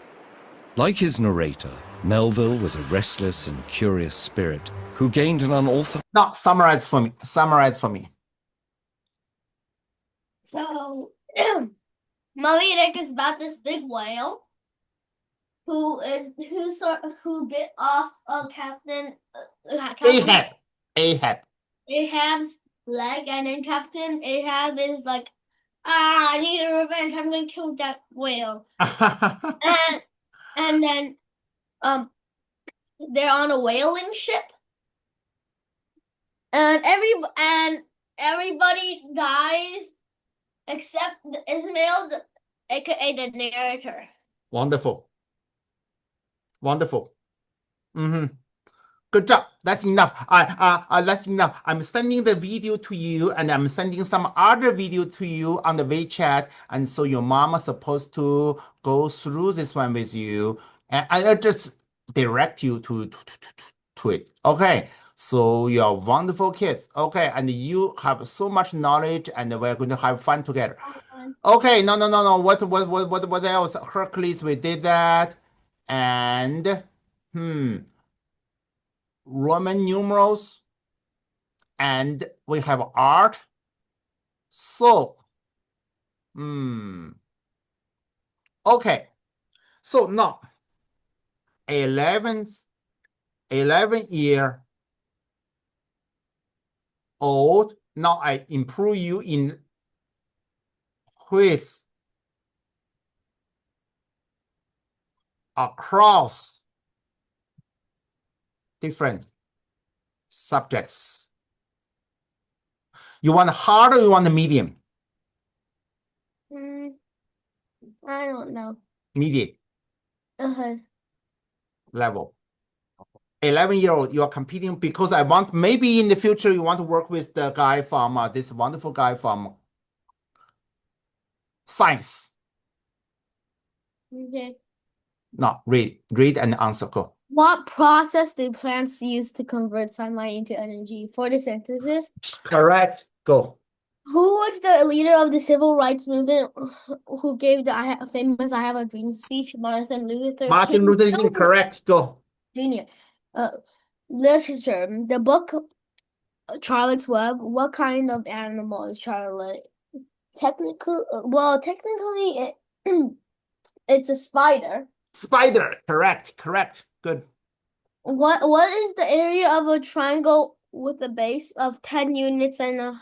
Speaker 5: Like his narrator, Melville was a restless and curious spirit who gained an unauthorized...
Speaker 2: Now, summarize for me. Summarize for me.
Speaker 1: So, Moby Dick is about this big whale who bit off Captain Ahab's leg, and then Captain Ahab is like, I need a revenge. I'm gonna kill that whale. and then they're on a whaling ship, and everybody dies except Ismail, aka the narrator.
Speaker 2: Wonderful. Wonderful. Good job. That's enough. That's enough. I'm sending the video to you, and I'm sending some other video to you on the WeChat. And so your mom is supposed to go through this one with you, and I'll just direct you to it. Okay. So you're wonderful kids. Okay, and you have so much knowledge, and we're going to have fun together. Okay. No. What else? Hercules, we did that, and Roman numerals, and we have art. So, okay. So now, 11-year-old. Now I improve you in quiz across different subjects. You want hard or you want the medium?
Speaker 1: I don't know.
Speaker 2: Medium level. 11-year-old, you are competing because I want, maybe in the future you want to work with the guy from, this wonderful guy from science.
Speaker 1: Okay.
Speaker 2: No, read and answer. Go.
Speaker 1: What process do plants use to convert sunlight into energy? Photosynthesis.
Speaker 2: Correct. Go.
Speaker 1: Who was the leader of the civil rights movement who gave the famous I Have a Dream speech? Martin Luther
Speaker 2: King. Correct. Go.
Speaker 1: Jr. Literature. The book Charlotte's Web. What kind of animal is Charlotte? Technically, it's a spider.
Speaker 2: Spider. Correct. Good.
Speaker 1: What is the area of a triangle with a base of 10 units and a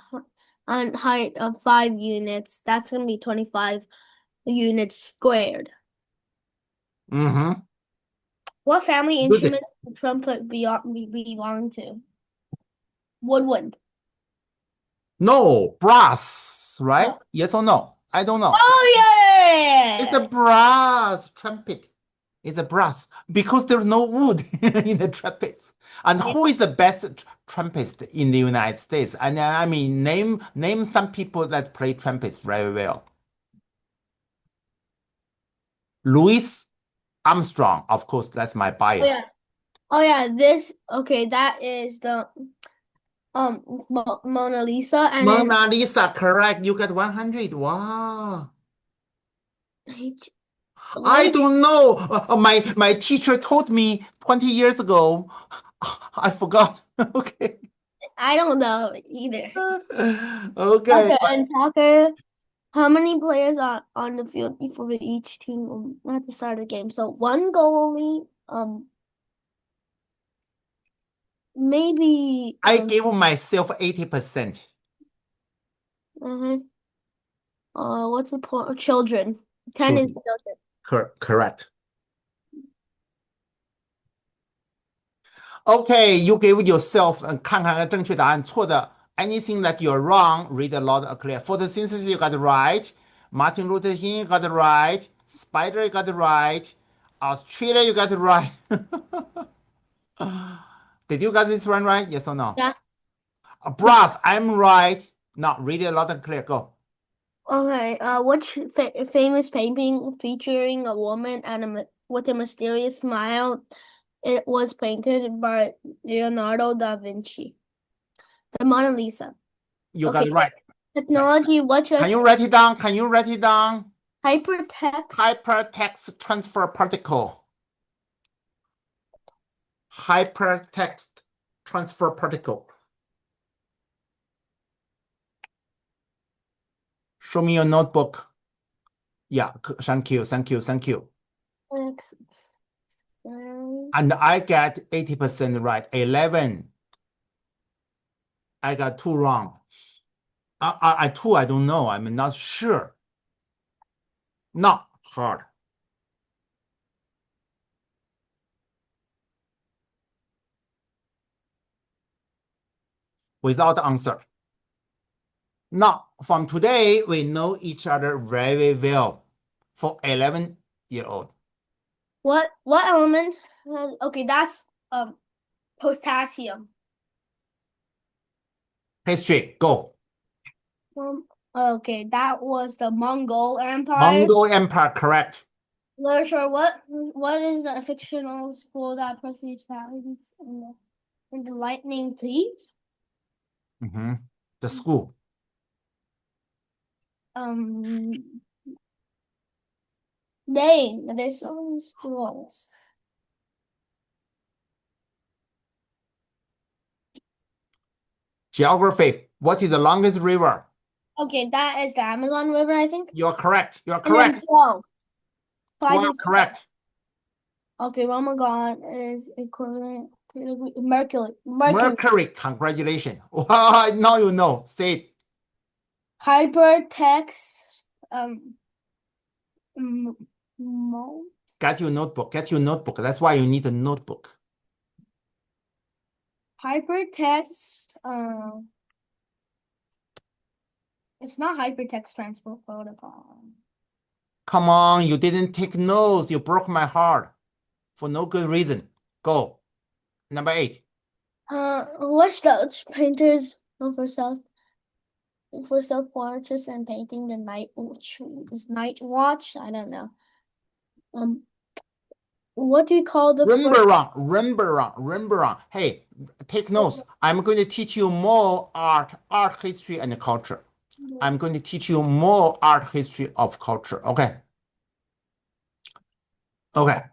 Speaker 1: height of 5 units? That's going to be 25 units squared.
Speaker 2: Mm-hmm.
Speaker 1: What family instrument does the trumpet belong to? Woodwind.
Speaker 2: No, brass, right? What? Yes or no? I don't know.
Speaker 1: Oh, yeah!
Speaker 2: It's a brass trumpet. It's a brass because there's no wood in the trumpets. And who is the best trumpetist in the United States? And I mean, name some people that play trumpets very well. Louis Armstrong, of course, that's my bias.
Speaker 1: Oh yeah, that is the Mona Lisa. And
Speaker 2: Mona Lisa, correct. You got 100. Wow. I don't know. My teacher told me 20 years ago. I forgot. Okay.
Speaker 1: I don't know either.
Speaker 2: Okay.
Speaker 1: And Tucker, how many players are on the field for each team at the start of the game? So one goalie, maybe.
Speaker 2: I gave myself 80%.
Speaker 1: What's the point? Children. 10 is children.
Speaker 2: Correct. Okay, you gave yourself 看看正确答案错的 anything that you're wrong, read a lot of clear. Photosynthesis, you got it right. Martin Luther King, you got it right. Spider, you got it right. Australia, you got it right. Did you get this one right? Yes or no?
Speaker 1: Yeah.
Speaker 2: Brass, I'm right. Now read it a lot and clear. Go.
Speaker 1: Okay. Which famous painting featuring a woman with a mysterious smile? It was painted by Leonardo da Vinci. The Mona Lisa.
Speaker 2: You got it right.
Speaker 1: Technology.
Speaker 2: Can you write it down?
Speaker 1: Hypertext
Speaker 2: transfer particle. Hypertext transfer particle. Show me your notebook. Yeah, thank you. And I get 80% right. 11. I got 2 wrong. I don't know. I'm not sure. Not hard. Without answer. Now, from today, we know each other very well. For 11-year-old.
Speaker 1: What element? Okay, that's potassium.
Speaker 2: History, go.
Speaker 1: Okay, that was the Mongol Empire.
Speaker 2: Correct.
Speaker 1: Literature. What is the fictional school that proceeds talents in the Lightning Thief?
Speaker 2: The school.
Speaker 1: There's so many schools.
Speaker 2: Geography. What is the longest river?
Speaker 1: Okay, that is the Amazon River, I think.
Speaker 2: You're correct. 12. 12, correct.
Speaker 1: Okay, Ramadan is equivalent to Mercury.
Speaker 2: Congratulations. Now you know. Say it.
Speaker 1: Hypertext.
Speaker 2: Get your notebook. That's why you need a notebook.
Speaker 1: Hypertext. It's not hypertext transfer protocol.
Speaker 2: Come on, you didn't take notes. You broke my heart for no good reason. Go. Number 8.
Speaker 1: Which Dutch painters for self-portraits and painting the Night Watch? I don't know. What do you call the first?
Speaker 2: Rembrandt. Hey, take notes. I'm going to teach you more art history, and culture. I'm going to teach you more art history of culture. Okay. Okay.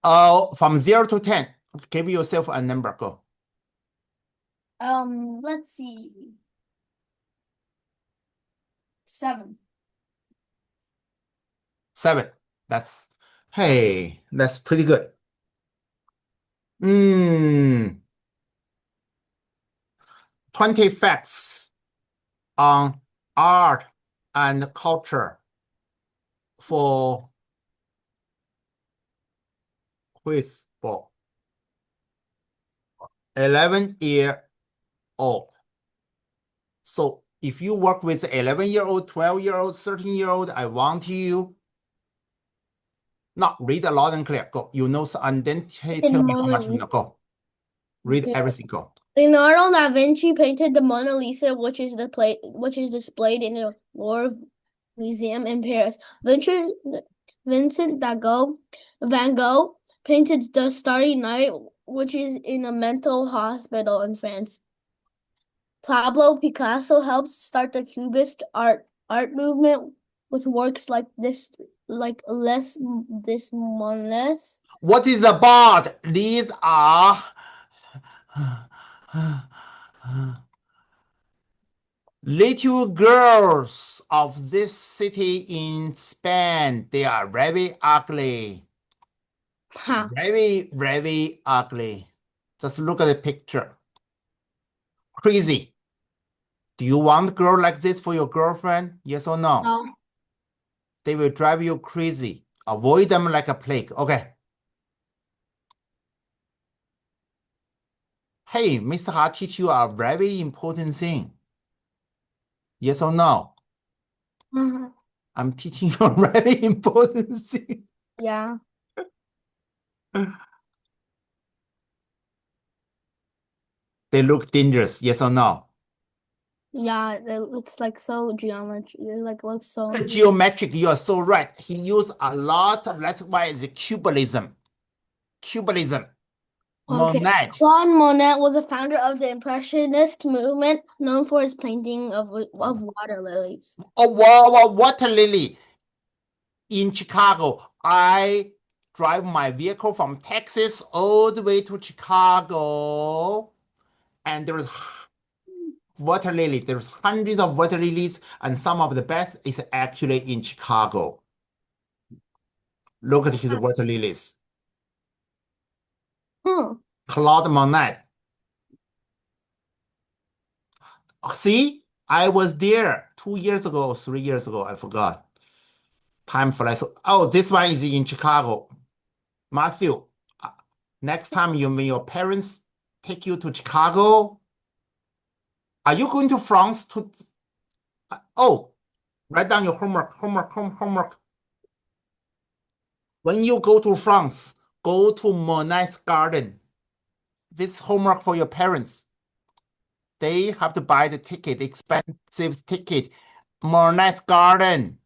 Speaker 2: From 0 to 10, give yourself a number. Go.
Speaker 1: Let's see. 7.
Speaker 2: 7. Hey, that's pretty good. 20 facts on art and culture for quiz ball. 11-year-old. So if you work with 11-year-old, 12-year-old, 13-year-old, I want you not read loud and clear. Go. You know, and then tell me how much you know. Go. Read everything. Go.
Speaker 1: Leonardo da Vinci painted the Mona Lisa, which is displayed in the Louvre Museum in Paris. Vincent van Gogh painted the Starry Night, which is in a mental hospital in France. Pablo Picasso helped start the Cubist art movement with works like this, Les Monettes.
Speaker 2: What is the board? These are little girls of this city in Spain. They are very ugly.
Speaker 1: Huh.
Speaker 2: Very, very ugly. Just look at the picture. Crazy. Do you want a girl like this for your girlfriend? Yes or no?
Speaker 1: No.
Speaker 2: They will drive you crazy. Avoid them like a plague. Okay. Hey, Mr. Ha teach you a very important thing. Yes or no? I'm teaching you a very important thing.
Speaker 1: Yeah.
Speaker 2: They look dangerous. Yes or no?
Speaker 1: Yeah, it's like so geometry. It looks so
Speaker 2: Geometric. You are so right. He used a lot of, that's why it's Cubism.
Speaker 1: Okay.
Speaker 2: Monet.
Speaker 1: Claude Monet was a founder of the Impressionist movement, known for his painting of water lilies.
Speaker 2: Oh, wow, water lily. In Chicago, I drive my vehicle from Texas all the way to Chicago, and there's water lily. There's hundreds of water lilies, and some of the best is actually in Chicago. Look at his water lilies. Claude Monet. See, I was there 2 years ago, 3 years ago. I forgot. Time flies. Oh, this one is in Chicago. Matthew, next time when your parents take you to Chicago, are you going to France to? Oh, write down your homework. When you go to France, go to Monet's garden. This homework for your parents. They have to buy the ticket, expensive ticket. Monet's garden.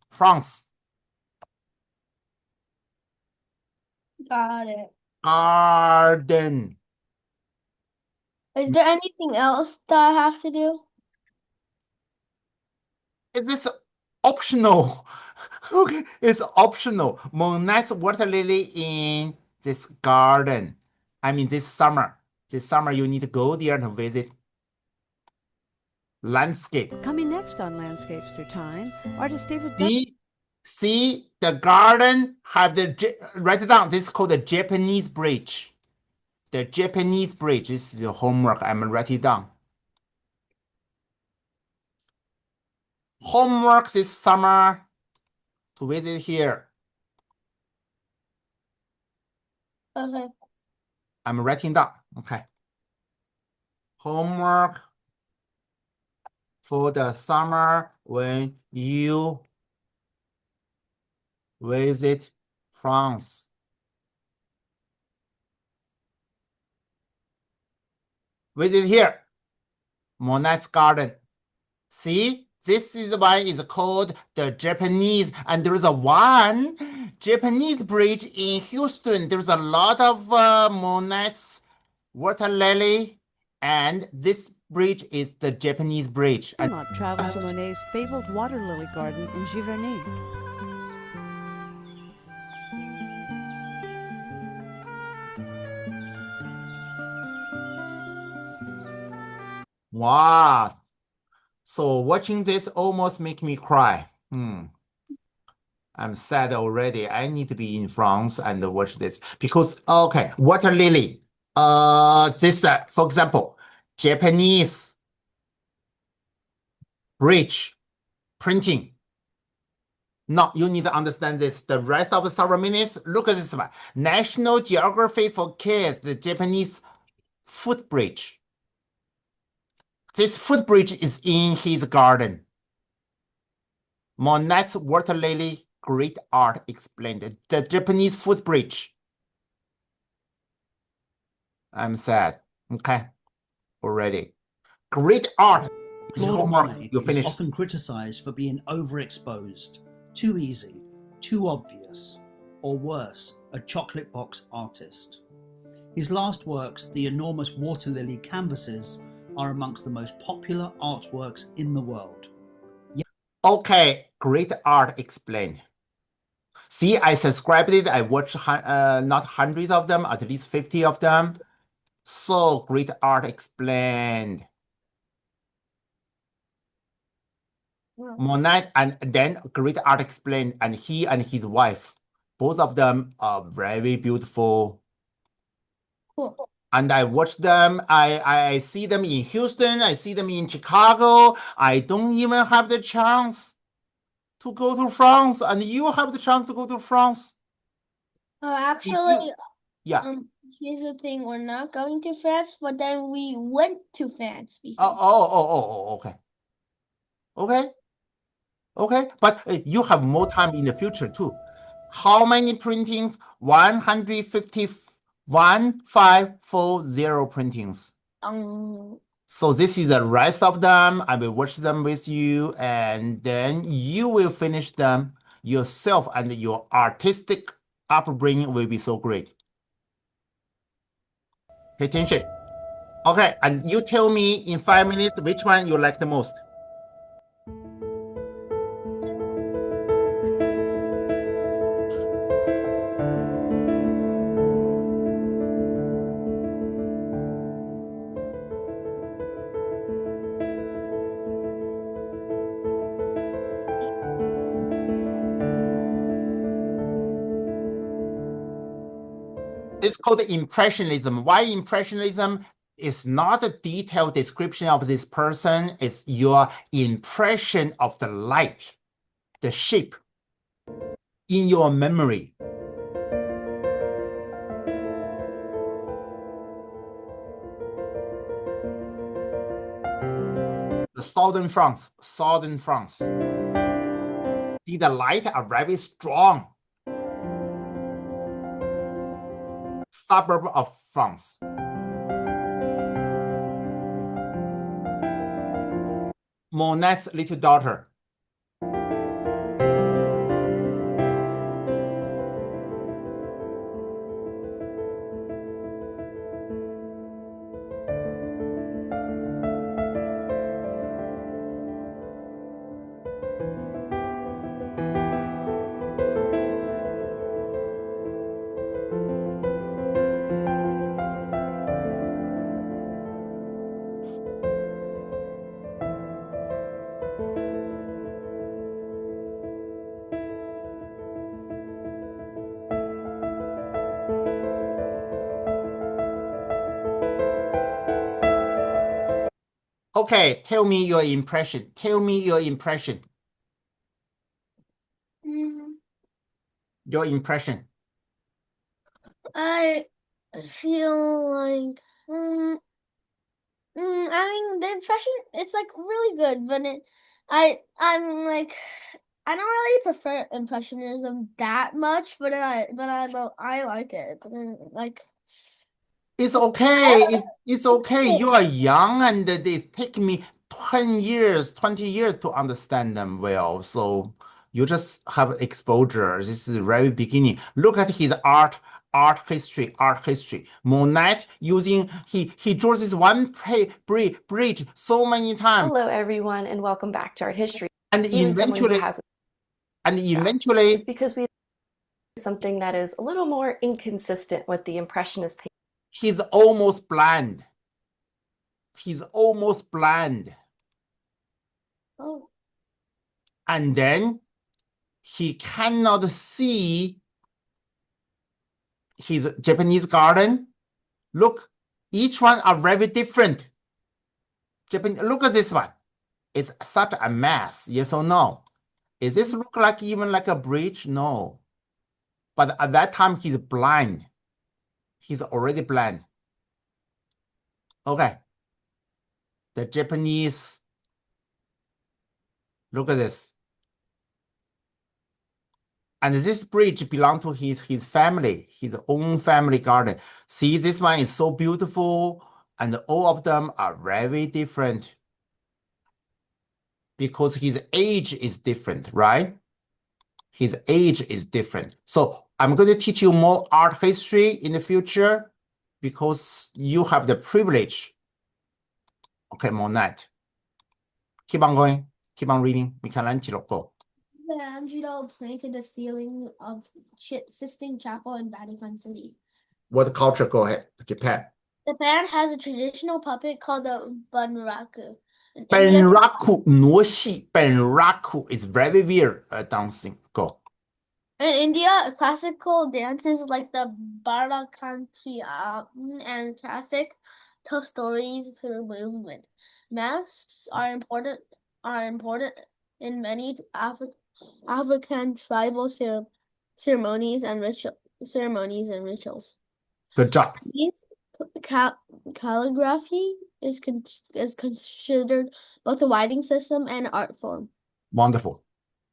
Speaker 2: France.
Speaker 1: Got it.
Speaker 2: Garden.
Speaker 1: Is there anything else that I have to do?
Speaker 2: Is this optional? Okay, it's optional. Monet's water lily in this garden. I mean, this summer. This summer, you need to go there to visit landscape.
Speaker 6: Coming next on Landscapes Through Time, artist David.
Speaker 2: See, the garden have the, write it down. This is called the Japanese bridge. The Japanese bridge. This is the homework. I'm writing down. Homework this summer to visit here.
Speaker 1: Okay.
Speaker 2: I'm writing down. Okay. Homework for the summer when you visit France. Visit here, Monet's garden. See, This is one is called the Japanese, and there is a one Japanese bridge in Houston. There's a lot of monets, water lily, and this bridge is the Japanese bridge. And
Speaker 6: Dunlop travels to Monet's fabled water lily garden in Giverny.
Speaker 2: wow. So watching this almost make me cry. I'm sad already. I need to be in France and watch this because, okay, water lily. This, for example, Japanese bridge printing. Now you need to understand this. The rest of the several minutes, look at this one. National Geography for Kids, the Japanese footbridge. This footbridge is in his garden. Monet's water lily, great art explained. The Japanese footbridge. I'm sad. Okay, already. Great art.
Speaker 7: Claude Monet
Speaker 2: You
Speaker 7: is
Speaker 2: finished.
Speaker 7: often criticized for being overexposed, too easy, too obvious, or worse, a chocolate box artist. His last works, the enormous water lily canvases, are amongst the most popular artworks in the world.
Speaker 2: Okay, great art explained. See, I subscribed it. I watched not hundreds of them, at least 50 of them. So great art explained. Monet and then great art explained, and he and his wife, both of them are very beautiful.
Speaker 1: Cool.
Speaker 2: And I watch them. I see them in Houston. I see them in Chicago. I don't even have the chance to go to France, and you have the chance to go to France.
Speaker 1: Actually,
Speaker 2: Yeah.
Speaker 1: here's the thing: we're not going to France, but then we went to France.
Speaker 2: Okay. Okay, but you have more time in the future too. How many printings? 150 printings. So this is the rest of them. I will watch them with you, and then you will finish them yourself, and your artistic upbringing will be so great. Pay attention. Okay, and you tell me in 5 minutes which one you like the most. It's called impressionism. Why impressionism? Is not a detailed description of this person. It's your impression of the light, the shape in your memory. The southern France. See, the light are very strong. Suburb of France. Monet's little daughter. Okay, tell me your impression. Your impression.
Speaker 1: I feel like, I mean, the impression, it's like really good, but I'm like, I don't really prefer impressionism that much, but I like it. But then, like,
Speaker 2: It's okay. It's okay. You are young, and it take me 10 years, 20 years to understand them well. So you just have exposure. This is the very beginning. Look at his art history. Monet using, he draws this one bridge so many times.
Speaker 8: Hello, everyone, and welcome back to Art History.
Speaker 2: And eventually,
Speaker 8: It's because we have something that is a little more inconsistent with the Impressionist painting.
Speaker 2: he's almost blind. He's almost blind.
Speaker 1: Oh.
Speaker 2: And then he cannot see his Japanese garden. Look, each one are very different. Look at this one. It's such a mess, yes or no? Is this look like even like a bridge? No. But at that time, he's blind. He's already blind. Okay. The Japanese, look at this. And this bridge belongs to his family, his own family garden. See, this one is so beautiful, and all of them are very different because his age is different, right? His age is different. So I'm going to teach you more art history in the future because you have the privilege. Okay, Monet. Keep on going. Keep on reading. Michelangelo, go.
Speaker 1: Michelangelo painted the ceiling of Sistine Chapel in Vatican City.
Speaker 2: What culture? Go ahead. Japan.
Speaker 1: Japan has a traditional puppet called the bunraku.
Speaker 2: Bunraku is very weird dancing. Go.
Speaker 1: In India, classical dances like the Bharatanatyam and Kathak tell stories through movement. Masks are important in many African tribal ceremonies and rituals.
Speaker 2: Good job.
Speaker 1: Calligraphy is considered both a writing system and art form.
Speaker 2: Wonderful.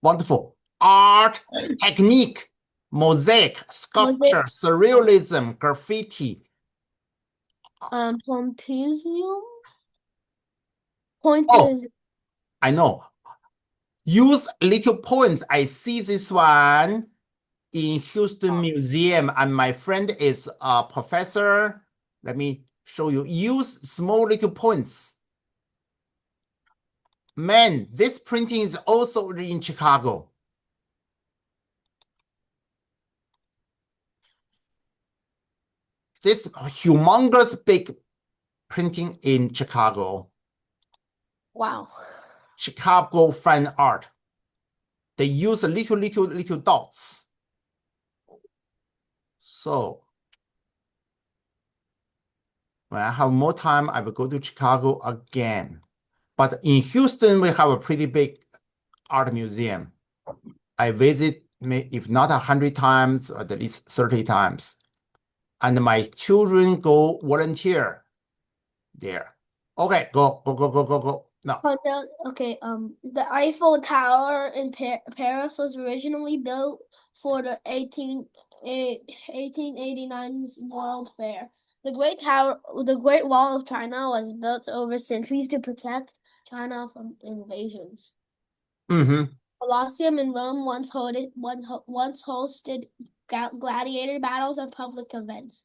Speaker 2: Wonderful. Art, technique, mosaic, sculpture, surrealism, graffiti.
Speaker 1: Pointillism.
Speaker 2: Oh, I know. Use little points. I see this one in Houston Museum, and my friend is a professor. Let me show you. Use small little points. Man, this printing is also in Chicago. This humongous big printing in Chicago.
Speaker 1: Wow.
Speaker 2: Chicago fine art. They use little dots. So when I have more time, I will go to Chicago again. But in Houston, we have a pretty big art museum. I visit, if not 100 times, at least 30 times. And my children go volunteer there. Okay, go. No.
Speaker 1: Okay, the Eiffel Tower in Paris was originally built for the 1889 World Fair. The Great Wall of China was built over centuries to protect China from invasions. Colosseum in Rome once hosted gladiator battles and public events.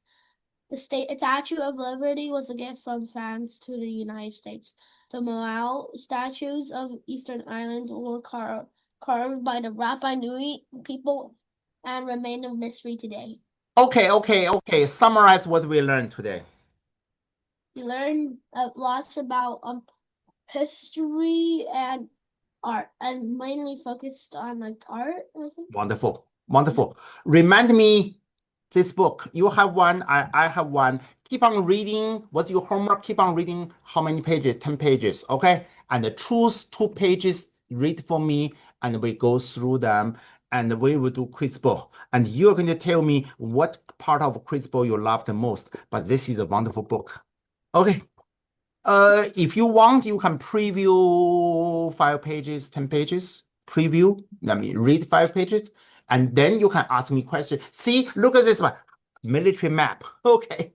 Speaker 1: The Statue of Liberty was a gift from France to the United States. The Moai statues of Eastern Island were carved by the Rapa Nui people and remain a mystery today.
Speaker 2: Okay. Summarize what we learned today.
Speaker 1: We learned lots about history and art, and mainly focused on art, I think.
Speaker 2: Wonderful. Remind me this book. You have one, I have one. Keep on reading. What's your homework? Keep on reading. How many pages? 10 pages, okay? And choose 2 pages, read for me, and we go through them, and we will do quiz bowl. And you're going to tell me what part of quiz bowl you love the most. But this is a wonderful book. Okay. If you want, you can preview 5 pages, 10 pages. Preview. Let me read 5 pages. And then you can ask me questions. See, look at this one. Military map. Okay.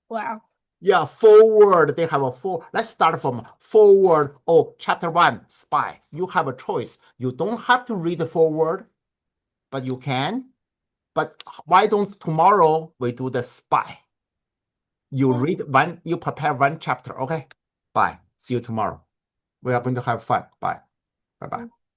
Speaker 1: Wow.
Speaker 2: Yeah, forward. They have a four. Let's start from forward. Oh, chapter 1, spy. You have a choice. You don't have to read the forward, but you can. But why don't tomorrow we do the spy? You read one, you prepare one chapter. Okay, bye. See you tomorrow. We are going to have fun. Bye. Bye-bye.